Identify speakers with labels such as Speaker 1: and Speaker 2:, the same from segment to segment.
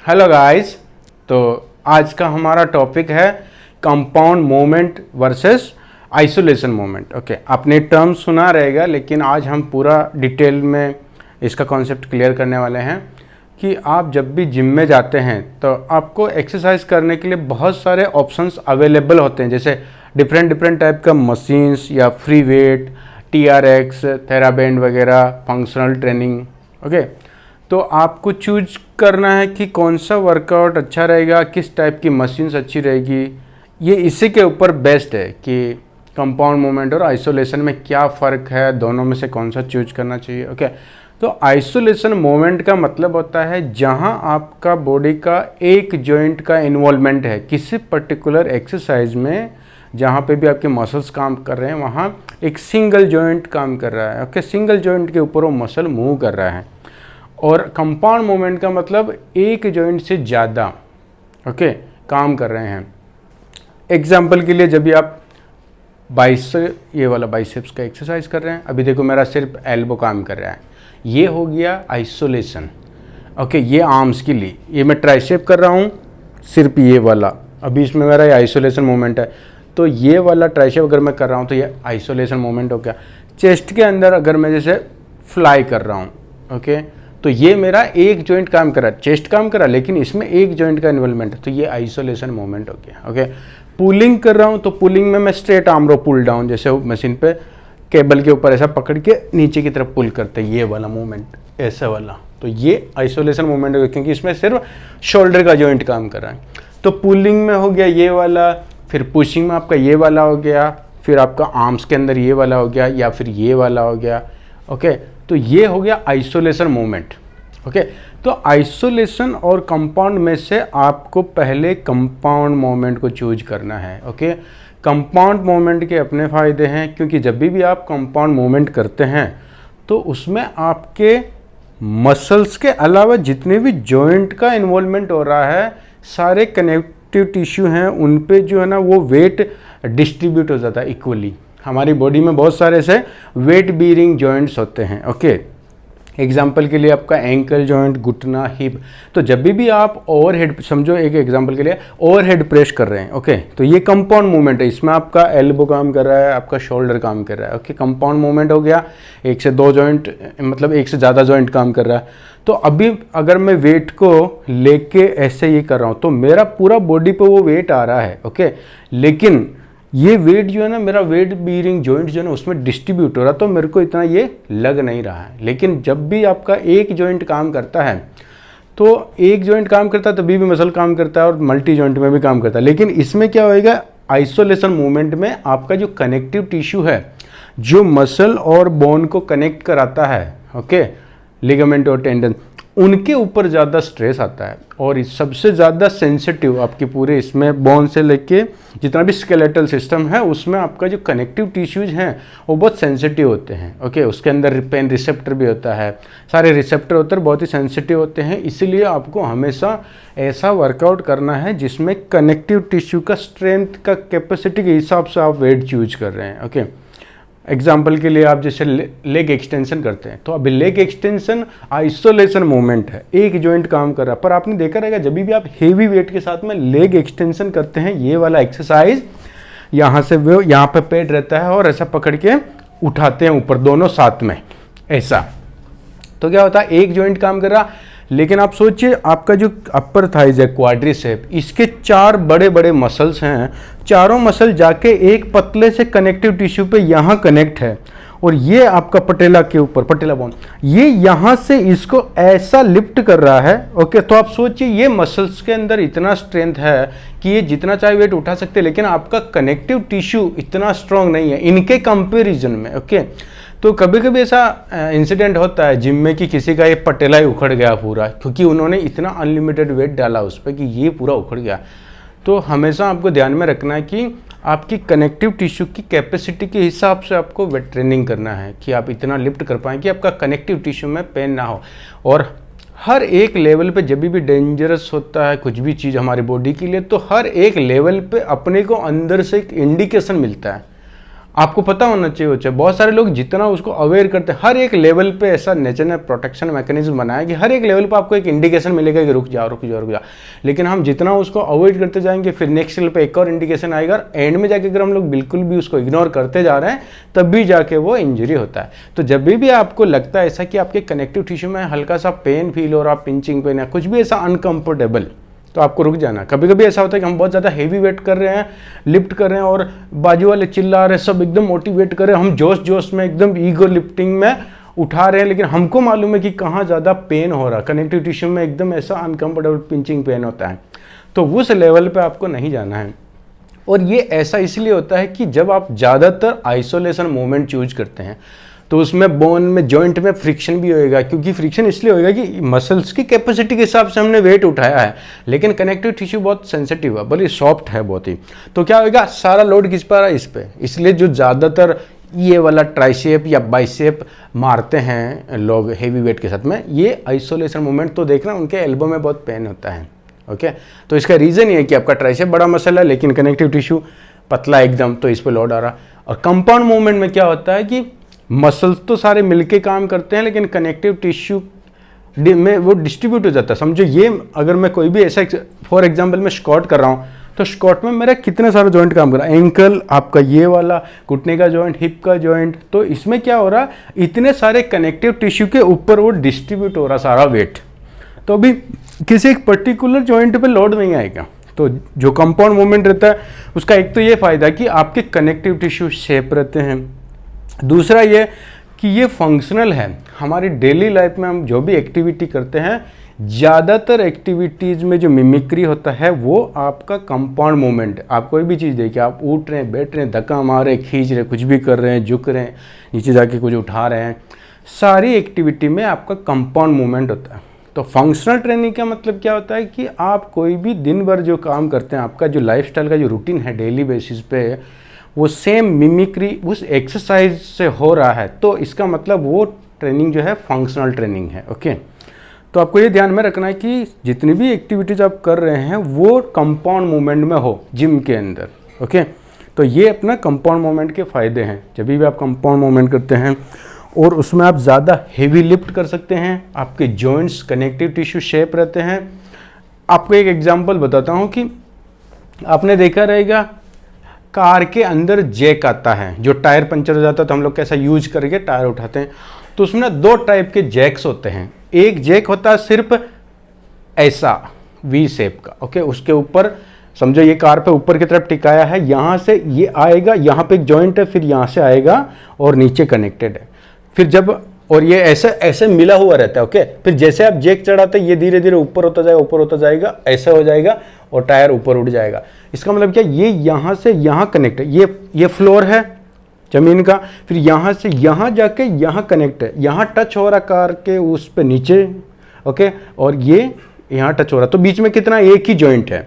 Speaker 1: Hello guys. तो आज का हमारा टॉपिक है compound moment versus isolation moment. Okay, आपने टर्म सुना रहेगा, लेकिन आज हम पूरा डिटेल में इसका कॉन्सेप्ट क्लियर करने वाले हैं कि आप जब भी जिम में जाते हैं तो आपको एक्सरसाइज करने के लिए बहुत सारे ऑप्शंस अवेलेबल होते हैं, जैसे डिफरेंट टाइप का मशीन्स या फ्री वेट, TRX, थेराबैंड वगैरह, फंक्शनल ट्रेनिंग। ओके, तो आपको चूज करना है कि कौन सा वर्कआउट अच्छा रहेगा, किस टाइप की मशीन्स अच्छी रहेगी। ये इसी के ऊपर बेस्ड है कि कंपाउंड मूवमेंट और आइसोलेशन में क्या फ़र्क है, दोनों में से कौन सा चूज करना चाहिए। ओके, तो आइसोलेशन मूवमेंट का मतलब होता है जहां आपका बॉडी का एक जॉइंट का इन्वॉल्वमेंट है किसी पर्टिकुलर एक्सरसाइज में, जहाँ पे भी आपके मसल्स काम कर रहे हैं वहाँ एक सिंगल जॉइंट काम कर रहा है। ओके, सिंगल जॉइंट के ऊपर वो मसल मूव कर रहा है। और कंपाउंड मूवमेंट का मतलब एक जॉइंट से ज़्यादा ओके काम कर रहे हैं। एग्जाम्पल के लिए जब भी आप ये वाला बाइसेप्स का एक्सरसाइज कर रहे हैं, अभी देखो मेरा सिर्फ एल्बो काम कर रहा है, ये हो गया आइसोलेशन। ओके, ये आर्म्स के लिए, ये मैं ट्राइसेप कर रहा हूँ सिर्फ ये वाला, अभी इसमें मेरा ये आइसोलेशन मूवमेंट है। तो ये वाला ट्राइसेप अगर मैं कर रहा हूँ तो ये आइसोलेशन मूवमेंट हो गया। चेस्ट के अंदर अगर मैं जैसे फ्लाई कर रहा हूँ, ओके, तो ये मेरा एक जॉइंट काम कर रहा है, चेस्ट काम कर रहा है, लेकिन इसमें एक जॉइंट का इन्वॉल्वमेंट है, तो ये आइसोलेशन मूवमेंट हो गया। ओके, पुलिंग कर रहा हूँ तो पुलिंग में मैं स्ट्रेट आर्म रो पुल डाउन, जैसे मशीन पे केबल के ऊपर ऐसा पकड़ के नीचे की तरफ पुल करते हैं, ये वाला मूवमेंट, ऐसा वाला, तो ये आइसोलेशन मूवमेंट हो गया क्योंकि इसमें सिर्फ शोल्डर का जॉइंट काम कर रहा है। तो पुलिंग में हो गया ये वाला, फिर पुशिंग में आपका ये वाला हो गया, फिर आपका आर्म्स के अंदर ये वाला हो गया, या फिर ये वाला हो गया। ओके, तो ये हो गया आइसोलेशन मूवमेंट। ओके, तो आइसोलेशन और कंपाउंड में से आपको पहले कंपाउंड मूवमेंट को चूज करना है। ओके, कंपाउंड मूवमेंट के अपने फ़ायदे हैं क्योंकि जब भी आप कंपाउंड मूवमेंट करते हैं तो उसमें आपके मसल्स के अलावा जितने भी जॉइंट का इन्वॉल्वमेंट हो रहा है, सारे कनेक्टिव टिश्यू हैं उन पे जो है ना वो वेट डिस्ट्रीब्यूट हो जाता है इक्वली। हमारी बॉडी में बहुत सारे ऐसे वेट बीयरिंग जॉइंट्स होते हैं। ओके, एग्जाम्पल के लिए आपका एंकल जॉइंट, घुटना, हिप, तो जब भी आप ओवरहेड, समझो एक एग्जाम्पल के लिए ओवरहेड प्रेस कर रहे हैं, ओके, तो ये कंपाउंड मूवमेंट है, इसमें आपका एल्बो काम कर रहा है, आपका शोल्डर काम कर रहा है। ओके, कंपाउंड मूवमेंट हो गया, एक से दो जॉइंट, मतलब एक से ज़्यादा जॉइंट काम कर रहा है। तो अभी अगर मैं वेट को लेके ऐसे ये कर रहा हूँ तो मेरा पूरा बॉडी पे वो वेट आ रहा है। ओके, लेकिन ये वेट जो है ना, मेरा वेट बीयरिंग जॉइंट जो है ना उसमें डिस्ट्रीब्यूट हो रहा, तो मेरे को इतना ये लग नहीं रहा है। लेकिन जब भी आपका एक जॉइंट काम करता है, तो एक जॉइंट काम करता है तभी भी मसल काम करता है और मल्टी जॉइंट में भी काम करता है। लेकिन इसमें क्या होएगा, आइसोलेशन मूवमेंट में आपका जो कनेक्टिव टिश्यू है, जो मसल और बोन को कनेक्ट कराता है, ओके, लिगामेंट और टेंडन, उनके ऊपर ज़्यादा स्ट्रेस आता है। और सबसे ज़्यादा सेंसिटिव आपके पूरे इसमें बोन से लेके जितना भी स्केलेटल सिस्टम है उसमें आपका जो कनेक्टिव टिश्यूज हैं वो बहुत सेंसिटिव होते हैं। ओके, उसके अंदर पेन रिसेप्टर भी होता है, सारे रिसेप्टर होते हैं, बहुत ही सेंसिटिव होते हैं। इसीलिए आपको हमेशा ऐसा वर्कआउट करना है जिसमें कनेक्टिव टिश्यू का स्ट्रेंथ का कैपेसिटी के हिसाब से आप वेट चूज कर रहे हैं। ओके, एग्जाम्पल के लिए आप जैसे लेग एक्सटेंशन करते हैं, तो अभी लेग एक्सटेंशन आइसोलेशन मूवमेंट है, एक जॉइंट काम कर रहा है। पर आपने देखा रहेगा जब भी आप हेवी वेट के साथ में लेग एक्सटेंशन करते हैं, ये वाला एक्सरसाइज, यहाँ से वो यहाँ पे पेट रहता है और ऐसा पकड़ के उठाते हैं ऊपर दोनों साथ में ऐसा, तो क्या होता है, एक जॉइंट काम कर रहा। लेकिन आप सोचिए आपका जो अपर थाइज है, क्वाड्रिसेप, इसके चार बड़े बड़े मसल्स हैं, चारों मसल जाके एक पतले से कनेक्टिव टिश्यू पे यहाँ कनेक्ट है, और ये आपका पटेला के ऊपर, पटेला बोन, ये यहाँ से इसको ऐसा लिफ्ट कर रहा है। ओके, तो आप सोचिए ये मसल्स के अंदर इतना स्ट्रेंथ है कि ये जितना चाहे वेट उठा सकते हैं, लेकिन आपका कनेक्टिव टिश्यू इतना स्ट्रांग नहीं है इनके कंपेरिजन में। ओके, तो कभी कभी ऐसा इंसिडेंट होता है जिम में कि किसी का ये पटेला ही उखड़ गया पूरा, क्योंकि उन्होंने इतना अनलिमिटेड वेट डाला उस पर कि ये पूरा उखड़ गया। तो हमेशा आपको ध्यान में रखना है कि आपकी कनेक्टिव टिश्यू की कैपेसिटी के हिसाब से आपको वेट ट्रेनिंग करना है कि आप इतना लिफ्ट कर पाएँ कि आपका कनेक्टिव टिश्यू में पेन ना हो। और हर एक लेवल पे जब भी डेंजरस होता है कुछ भी चीज़ हमारी बॉडी के लिए, तो हर एक लेवल पे अपने को अंदर से एक इंडिकेशन मिलता है। आपको पता होना चाहिए। बहुत सारे लोग जितना उसको अवेयर करते हैं, हर एक लेवल पे ऐसा नेचर ने प्रोटेक्शन मैकेनिज्म बनाया कि हर एक लेवल पे आपको एक इंडिकेशन मिलेगा कि रुक जाओ रुक जाओ रुक जाओ, लेकिन हम जितना उसको अवॉइड करते जाएंगे फिर नेक्स्ट लेवल पे एक और इंडिकेशन आएगा, एंड में जाके अगर हम लोग बिल्कुल भी उसको इग्नोर करते जा रहे हैं तब भी जाके वो इंजरी होता है। तो जब भी आपको लगता है ऐसा कि आपके कनेक्टिव टिश्यू में हल्का सा पेन फील हो रहा, पिंचिंग पेन है, कुछ भी ऐसा अनकंफर्टेबल, तो आपको रुक जाना। कभी कभी ऐसा होता है कि हम बहुत ज़्यादा हेवी वेट कर रहे हैं, लिफ्ट कर रहे हैं और बाजू वाले चिल्ला रहे हैं, सब एकदम मोटिवेट कर रहे हैं, हम जोश जोश में एकदम ईगो लिफ्टिंग में उठा रहे हैं, लेकिन हमको मालूम है कि कहाँ ज़्यादा पेन हो रहा है, कनेक्टिव टिश्यू में एकदम ऐसा अनकंफर्टेबल पिंचिंग पेन होता है, तो उस लेवल पे आपको नहीं जाना है। और ये ऐसा इसलिए होता है कि जब आप ज़्यादातर आइसोलेशन मूवमेंट चूज करते हैं तो उसमें बोन में जॉइंट में फ्रिक्शन भी होएगा, क्योंकि फ्रिक्शन इसलिए होएगा कि मसल्स की कैपेसिटी के हिसाब से हमने वेट उठाया है, लेकिन कनेक्टिव टिश्यू बहुत सेंसिटिव है, बल्कि सॉफ्ट है बहुत ही, तो क्या होएगा, सारा लोड किस पर है, इस पे। इसलिए जो ज़्यादातर ये वाला ट्राइसेप या बाइसेप मारते हैं लोग हेवी वेट के साथ में, ये आइसोलेशन मूवमेंट तो देखना उनके एल्बो में बहुत पेन होता है। ओके, तो इसका रीज़न ये है कि आपका ट्राइसेप बड़ा मसल है लेकिन कनेक्टिव टिश्यू पतला एकदम, तो इस पर लोड आ रहा। और कंपाउंड मूवमेंट में क्या होता है कि मसल्स तो सारे मिलके काम करते हैं लेकिन कनेक्टिव टिश्यू में वो डिस्ट्रीब्यूट हो जाता है। समझो ये अगर मैं कोई भी ऐसा, फॉर एग्जांपल मैं स्क्वाट कर रहा हूँ, तो स्क्वाट में मेरा कितने सारे जॉइंट काम कर रहा है, एंकल, आपका ये वाला घुटने का जॉइंट, हिप का जॉइंट, तो इसमें क्या हो रहा, इतने सारे कनेक्टिव टिश्यू के ऊपर वो डिस्ट्रीब्यूट हो रहा सारा वेट, तो अभी किसी एक पर्टिकुलर जॉइंट पे लोड नहीं आएगा। तो जो कंपाउंड मूवमेंट रहता है उसका एक तो ये फायदा कि आपके कनेक्टिव टिश्यू शेप रहते हैं, दूसरा ये कि ये फंक्शनल है। हमारी डेली लाइफ में हम जो भी एक्टिविटी करते हैं, ज़्यादातर एक्टिविटीज़ में जो मिमिक्री होता है वो आपका कंपाउंड मूवमेंट। आप कोई भी चीज़ देखिए, आप उठ रहे हैं, बैठ रहे हैं, धक्का मार रहे हैं, खींच रहे हैं, कुछ भी कर रहे हैं, झुक रहे हैं, नीचे जाके कुछ उठा रहे हैं, सारी एक्टिविटी में आपका कंपाउंड मूवमेंट होता है। तो फंक्शनल ट्रेनिंग का मतलब क्या होता है कि आप कोई भी दिन भर जो काम करते हैं, आपका जो लाइफस्टाइल का जो रूटीन है डेली बेसिस पे, वो सेम मिमिक्री उस एक्सरसाइज से हो रहा है, तो इसका मतलब वो ट्रेनिंग जो है फंक्शनल ट्रेनिंग है। ओके, तो आपको ये ध्यान में रखना है कि जितनी भी एक्टिविटीज़ आप कर रहे हैं वो कंपाउंड मूवमेंट में हो जिम के अंदर। ओके, तो ये अपना कंपाउंड मूवमेंट के फ़ायदे हैं। जब भी आप कंपाउंड मूवमेंट करते हैं और उसमें आप ज़्यादा हेवी लिफ्ट कर सकते हैं, आपके जॉइंट्स कनेक्टिव टिश्यू शेप रहते हैं। आपको एक एग्जांपल बताता हूँ कि आपने देखा रहेगा कार के अंदर जैक आता है, जो टायर पंचर हो जाता है तो हम लोग कैसा यूज करके टायर उठाते हैं, तो उसमें दो टाइप के जैक्स होते हैं। एक जैक होता है सिर्फ ऐसा वी शेप का, ओके, उसके ऊपर समझो ये कार पे ऊपर की तरफ टिकाया है, यहाँ से ये आएगा, यहाँ पे एक जॉइंट है, फिर यहाँ से आएगा और नीचे कनेक्टेड है, फिर जब और ये ऐसे ऐसे मिला हुआ रहता है। ओके, फिर जैसे आप जैक चढ़ाते हैं ये धीरे धीरे ऊपर होता जाएगा, ऊपर होता जाएगा, ऐसा हो जाएगा और टायर ऊपर उठ जाएगा। इसका मतलब क्या, ये यहाँ से यहाँ कनेक्ट है, ये फ्लोर है जमीन का, फिर यहाँ से यहाँ जाके यहाँ कनेक्ट है, यहाँ टच हो रहा कार के उस पे नीचे, ओके, और ये यहाँ टच हो रहा, तो बीच में कितना, एक ही जॉइंट है।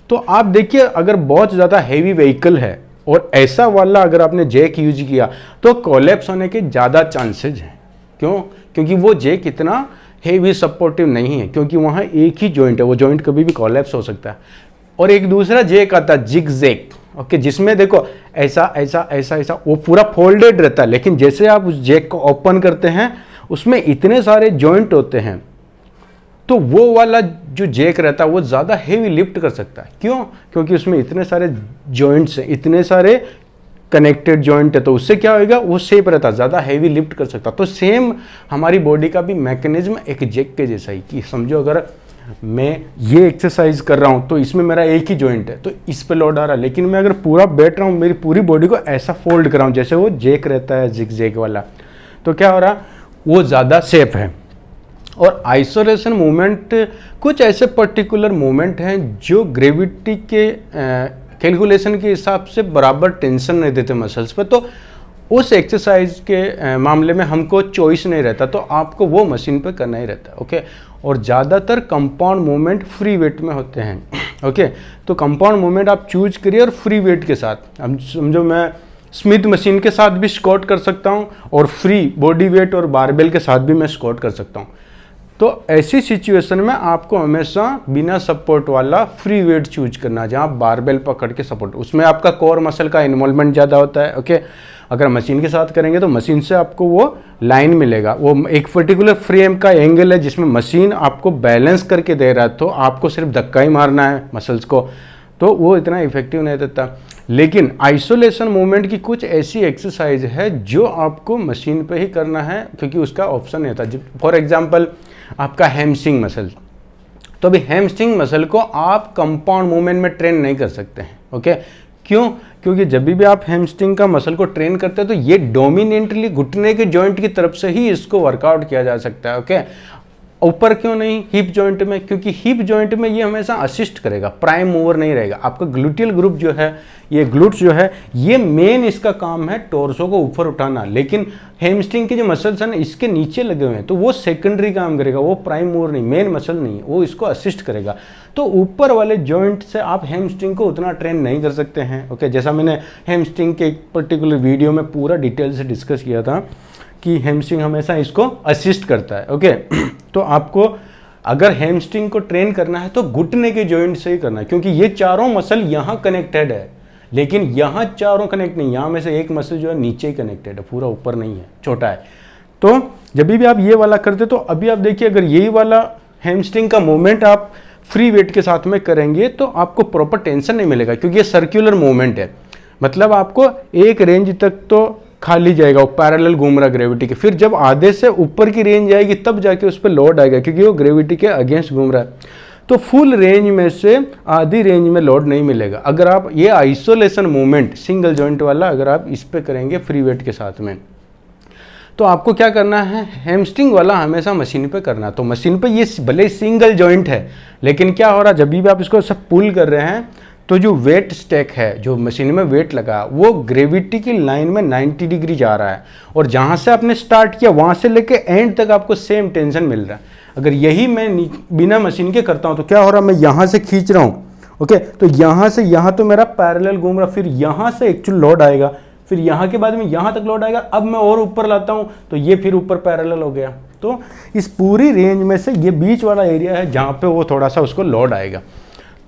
Speaker 1: तो आप देखिए अगर बहुत ज़्यादा हैवी व्हीकल है और ऐसा वाला अगर आपने जैक यूज किया तो कोलैप्स होने के ज़्यादा चांसेज हैं। क्यों? क्योंकि वो जैक इतना हेवी सपोर्टिव नहीं है, क्योंकि वहाँ एक ही जॉइंट है, वो जॉइंट कभी भी कोलैप्स हो सकता है। और एक दूसरा जैक आता है जिग जैक, ओके, जिसमें देखो ऐसा ऐसा ऐसा ऐसा वो पूरा फोल्डेड रहता है, लेकिन जैसे आप उस जैक को ओपन करते हैं उसमें इतने सारे जॉइंट होते हैं, तो वो वाला जो जैक रहता है वो ज़्यादा हेवी लिफ्ट कर सकता है। क्यों? क्योंकि उसमें इतने सारे जॉइंट्स हैं, इतने सारे कनेक्टेड जॉइंट है, तो उससे क्या होएगा, वो शेप रहता है, ज़्यादा हेवी लिफ्ट कर सकता। तो सेम हमारी बॉडी का भी मैकेनिज्म एक जैक के जैसा ही, कि समझो अगर मैं ये एक्सरसाइज कर रहा हूँ तो इसमें मेरा एक ही जॉइंट है तो इस पे लोड आ रहा है, लेकिन मैं अगर पूरा बैठ रहा हूँ, मेरी पूरी बॉडी को ऐसा फोल्ड कर रहा हूँ जैसे वो जैक रहता है जिग जैक वाला, तो क्या हो रहा, वो ज़्यादा सेफ है। और आइसोलेशन मूवमेंट कुछ ऐसे पर्टिकुलर मूवमेंट हैं जो ग्रेविटी के कैलकुलेशन के हिसाब से बराबर टेंशन नहीं देते मसल्स पे, तो उस एक्सरसाइज के मामले में हमको चॉइस नहीं रहता, तो आपको वो मशीन पे करना ही रहता है। ओके, और ज़्यादातर कंपाउंड मूवमेंट फ्री वेट में होते हैं। ओके, तो कंपाउंड मूवमेंट आप चूज करिए और फ्री वेट के साथ। अब समझो मैं स्मिथ मशीन के साथ भी स्क्वाट कर सकता हूँ और फ्री बॉडी वेट और बारबेल के साथ भी मैं स्क्वाट कर सकता हूँ। तो ऐसी सिचुएशन में आपको हमेशा बिना सपोर्ट वाला फ्री वेट चूज करना है, जहाँ बारबेल पकड़ के सपोर्ट, उसमें आपका कोर मसल का इन्वॉल्वमेंट ज़्यादा होता है। ओके, अगर मशीन के साथ करेंगे तो मशीन से आपको वो लाइन मिलेगा, वो एक पर्टिकुलर फ्रेम का एंगल है जिसमें मशीन आपको बैलेंस करके दे रहा है, तो आपको सिर्फ धक्का ही मारना है मसल्स को, तो वो इतना इफेक्टिव नहीं देता। लेकिन आइसोलेशन मूवमेंट की कुछ ऐसी एक्सरसाइज है जो आपको मशीन पे ही करना है, क्योंकि उसका ऑप्शन नहीं होता। फॉर एग्जांपल आपका हैमस्ट्रिंग मसल, तो अभी हैमस्ट्रिंग मसल को आप कंपाउंड मूवमेंट में ट्रेन नहीं कर सकते हैं। ओके, क्यों? क्योंकि जब भी आप हैमस्ट्रिंग का मसल को ट्रेन करते हैं तो ये डोमिनेंटली घुटने के जॉइंट की तरफ से ही इसको वर्कआउट किया जा सकता है। ओके, ऊपर क्यों नहीं हिप जॉइंट में? क्योंकि हिप जॉइंट में ये हमेशा असिस्ट करेगा, प्राइम मूवर नहीं रहेगा। आपका ग्लूटियल ग्रुप जो है, ये ग्लूट्स जो है, ये मेन इसका काम है टोर्सो को ऊपर उठाना, लेकिन हैमस्ट्रिंग के जो मसल्स हैं इसके नीचे लगे हुए हैं, तो वो सेकेंडरी काम करेगा, वो प्राइम मूवर नहीं, मेन मसल नहीं है, वो इसको असिस्ट करेगा। तो ऊपर वाले जॉइंट से आप हैमस्ट्रिंग को उतना ट्रेन नहीं कर सकते हैं। ओके, जैसा मैंने हैमस्ट्रिंग के एक पर्टिकुलर वीडियो में पूरा डिटेल से डिस्कस किया था कि हैमस्ट्रिंग हमेशा इसको असिस्ट करता है। ओके, तो आपको अगर हैमस्ट्रिंग को ट्रेन करना है तो घुटने के जॉइंट से ही करना है, क्योंकि ये चारों मसल यहाँ कनेक्टेड है, लेकिन यहाँ चारों कनेक्ट नहीं, यहाँ में से एक मसल जो है नीचे ही कनेक्टेड है, पूरा ऊपर नहीं है, छोटा है। तो जब भी आप ये वाला करते तो अभी आप देखिए, अगर यही वाला हैमस्ट्रिंग का मूवमेंट आप फ्री वेट के साथ में करेंगे तो आपको प्रॉपर टेंशन नहीं मिलेगा, क्योंकि ये सर्कुलर मूवमेंट है, मतलब आपको एक रेंज तक तो खाली जाएगा, वो पैरेलल घूम रहा ग्रेविटी के, फिर जब आधे से ऊपर की रेंज आएगी तब जाके उस पर लोड आएगा, क्योंकि वो ग्रेविटी के अगेंस्ट घूम रहा है। तो फुल रेंज में से आधी रेंज में लोड नहीं मिलेगा अगर आप ये आइसोलेशन मूवमेंट सिंगल जॉइंट वाला अगर आप इस पे करेंगे फ्री वेट के साथ में। तो आपको क्या करना है, हैमस्ट्रिंग वाला हमेशा मशीन पे करना है। तो मशीन पे ये भले सिंगल जॉइंट है, लेकिन क्या हो रहा है, जब भी आप इसको सब पुल कर रहे हैं तो जो वेट स्टैक है, जो मशीन में वेट लगा, वो ग्रेविटी की लाइन में 90 डिग्री जा रहा है, और जहाँ से आपने स्टार्ट किया वहाँ से लेके एंड तक आपको सेम टेंशन मिल रहा है। अगर यही मैं बिना मशीन के करता हूँ तो क्या हो रहा है, मैं यहाँ से खींच रहा हूँ, ओके, तो यहाँ से यहाँ तो मेरा पैरेलल घूम रहा, फिर यहाँ से एक्चुअल लोड आएगा, फिर यहाँ के बाद में यहाँ तक लोड आएगा, अब मैं और ऊपर लाता हूँ तो ये फिर ऊपर पैरेलल हो गया। तो इस पूरी रेंज में से ये बीच वाला एरिया है जहाँ पे वो थोड़ा सा उसको लोड आएगा।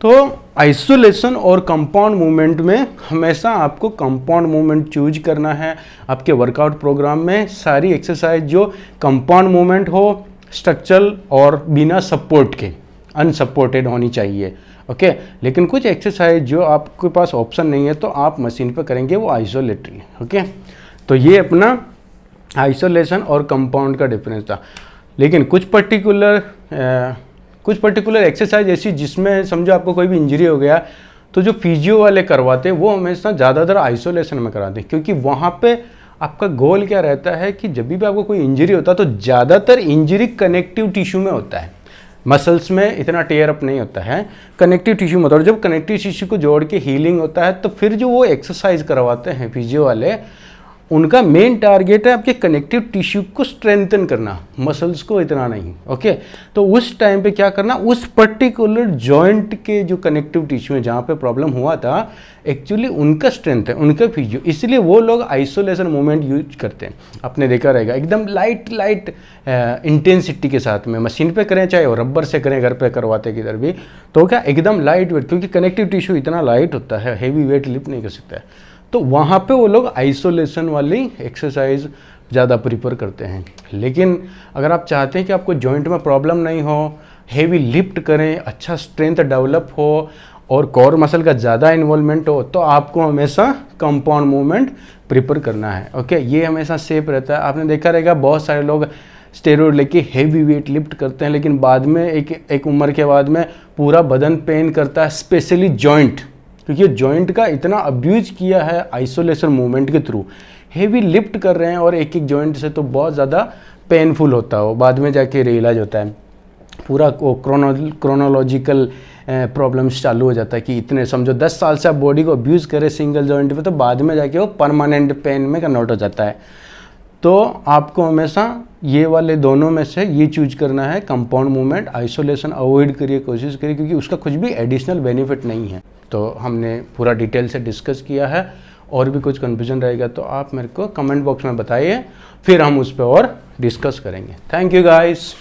Speaker 1: तो आइसोलेशन और कंपाउंड मूवमेंट में हमेशा आपको कंपाउंड मूवमेंट चूज करना है। आपके वर्कआउट प्रोग्राम में सारी एक्सरसाइज जो कंपाउंड मूवमेंट हो, स्ट्रक्चरल और बिना सपोर्ट के, अनसपोर्टेड होनी चाहिए। ओके, लेकिन कुछ एक्सरसाइज जो आपके पास ऑप्शन नहीं है तो आप मशीन पर करेंगे, वो आइसोलेटरी। ओके, तो ये अपना आइसोलेशन और कंपाउंड का डिफरेंस था। लेकिन कुछ पर्टिकुलर एक्सरसाइज ऐसी जिसमें समझो आपको कोई भी इंजरी हो गया, तो जो फिजियो वाले करवाते हैं वो हमेशा ज़्यादातर आइसोलेशन में कराते हैं, क्योंकि वहाँ पे आपका गोल क्या रहता है कि जब भी आपको कोई इंजरी होता है तो ज़्यादातर इंजरी कनेक्टिव टिश्यू में होता है, मसल्स में इतना टेयर अप नहीं होता है, कनेक्टिव टिश्यू में होता है। और जब कनेक्टिव टिश्यू को जोड़ के हीलिंग होता है तो फिर जो वो एक्सरसाइज करवाते हैं फिजियो वाले, उनका मेन टारगेट है आपके कनेक्टिव टिश्यू को स्ट्रेंथन करना, मसल्स को इतना नहीं। ओके, तो उस टाइम पे क्या करना, उस पर्टिकुलर जॉइंट के जो कनेक्टिव टिश्यू है जहाँ पे प्रॉब्लम हुआ था, एक्चुअली उनका स्ट्रेंथ है, उनका फिजियो, इसलिए वो लोग आइसोलेशन मूवमेंट यूज करते हैं। आपने देखा रहेगा एकदम लाइट इंटेंसिटी के साथ में, मशीन पे करें चाहे रबर से करें, घर पे करवाते किधर भी, तो क्या एकदम लाइट वेट, क्योंकि कनेक्टिव टिश्यू इतना लाइट होता है, हेवी वेट लिफ्ट नहीं कर सकता है, तो वहाँ पे वो लोग आइसोलेशन वाली एक्सरसाइज ज़्यादा प्रीफर करते हैं। लेकिन अगर आप चाहते हैं कि आपको जॉइंट में प्रॉब्लम नहीं हो, हेवी लिफ्ट करें, अच्छा स्ट्रेंथ डेवलप हो और कोर मसल का ज़्यादा इन्वॉल्वमेंट हो, तो आपको हमेशा कंपाउंड मूवमेंट प्रीफर करना है। ओके, ये हमेशा सेफ रहता है। आपने देखा रहेगा बहुत सारे लोग स्टेरॉइड लेके हेवी वेट लिफ्ट करते हैं, लेकिन बाद में एक उम्र के बाद में पूरा बदन पेन करता है, स्पेशली जॉइंट, क्योंकि जॉइंट का इतना अब्यूज किया है आइसोलेशन मूवमेंट के थ्रू। हेवी लिफ्ट कर रहे हैं और एक जॉइंट से तो बहुत ज़्यादा पेनफुल होता है, वो बाद में जाके रियलाइज होता है, पूरा क्रोनोलॉजिकल प्रॉब्लम्स चालू हो जाता है कि इतने समझो 10 साल से आप बॉडी को अब्यूज़ करें सिंगल जॉइंट पे, तो बाद में जाके वो परमानेंट पेन में कन्वर्ट हो जाता है। तो आपको हमेशा ये वाले दोनों में से ये चूज करना है, कंपाउंड मूवमेंट। आइसोलेशन अवॉइड करिए, कोशिश करिए, क्योंकि उसका कुछ भी एडिशनल बेनिफिट नहीं है। तो हमने पूरा डिटेल से डिस्कस किया है, और भी कुछ कन्फ्यूजन रहेगा तो आप मेरे को कमेंट बॉक्स में बताइए, फिर हम उस पर और डिस्कस करेंगे। Thank you guys.